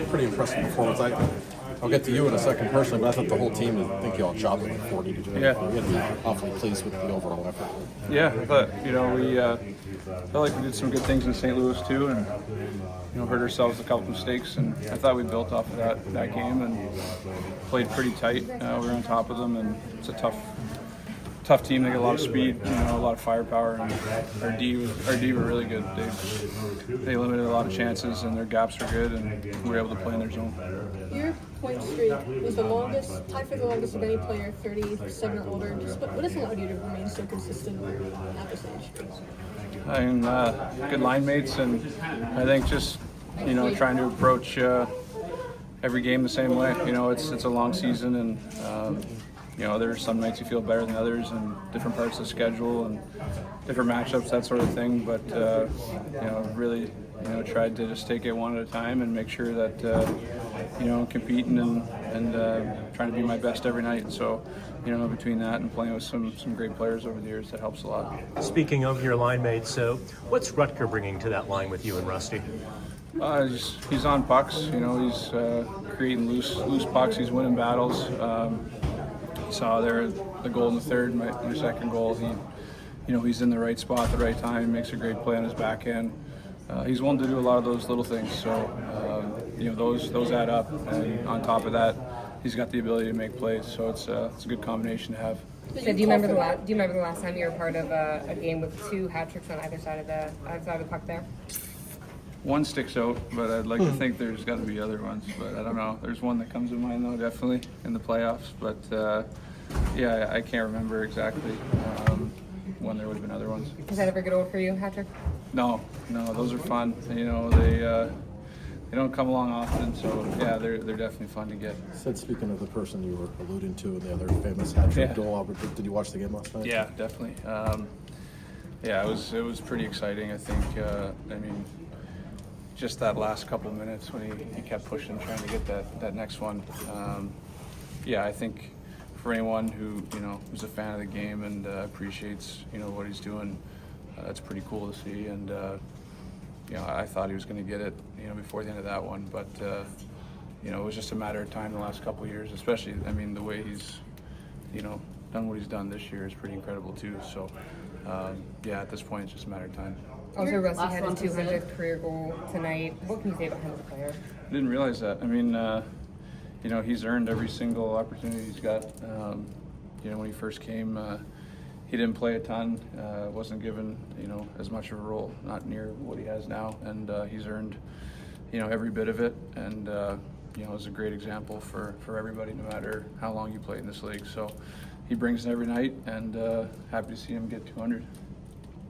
Pretty impressive performance. I'll get to you in a second personally, but I thought the whole team, I think you all chopped it like 40 to 2. Yeah. You had to be awfully pleased with the overall effort. Yeah, but we felt like we did some good things in St. Louis too, and hurt ourselves a couple mistakes, and I thought we built off of that game and played pretty tight. We were on top of them, and it's a tough team. They got a lot of speed, a lot of firepower, and our D were really good. They limited a lot of chances, and their gaps were good, and we were able to play in their zone. Your point streak was the longest, tied for the longest of any player, 37 or older. Just what has allowed you to remain so consistent at this age? I mean, good line mates, and I think just trying to approach every game the same way. It's a long season, and there's some nights you feel better than others, and different parts of the schedule and different matchups, that sort of thing. But really, tried to just take it one at a time and make sure that competing and trying to be my best every night. So, between that and playing with some great players over the years, that helps a lot. Speaking of your line mates, so what's Rutger bringing to that line with you and Rusty? He's on pucks. He's creating loose pucks. He's winning battles. Saw there the goal in the third, my second goal. He's in the right spot at the right time. Makes a great play on his backhand. He's willing to do a lot of those little things. So those add up. And on top of that, he's got the ability to make plays. So it's a good combination to have. So do you remember the last time you were part of a game with 2 hat tricks on either side of the puck there? One sticks out, but I'd like to think there's got to be other ones. But I don't know. There's one that comes to mind though, definitely in the playoffs. But I can't remember exactly when there would have been other ones. Is that ever get old for you, hat trick? No, those are fun. They don't come along often, so yeah, they're definitely fun to get. Said, speaking of the person you were alluding to in the other famous hat trick goal, did you watch the game last night? Yeah, definitely. It was pretty exciting. I think. Just that last couple minutes when he kept pushing, trying to get that next one. I think for anyone who who's a fan of the game and appreciates what he's doing, that's pretty cool to see. And I thought he was going to get it before the end of that one, but it was just a matter of time the last couple of years, especially. I mean, the way he's done what he's done this year is pretty incredible too. So at this point it's just a matter of time. Also, Rusty had his 200th career goal tonight. What can you say about him as a player? I didn't realize that. I mean, he's earned every single opportunity he's got. When he first came, he didn't play a ton, wasn't given, as much of a role, not near what he has now. And he's earned, every bit of it. And, is a great example for everybody, no matter how long you play in this league. So he brings it every night, and happy to see him get 200.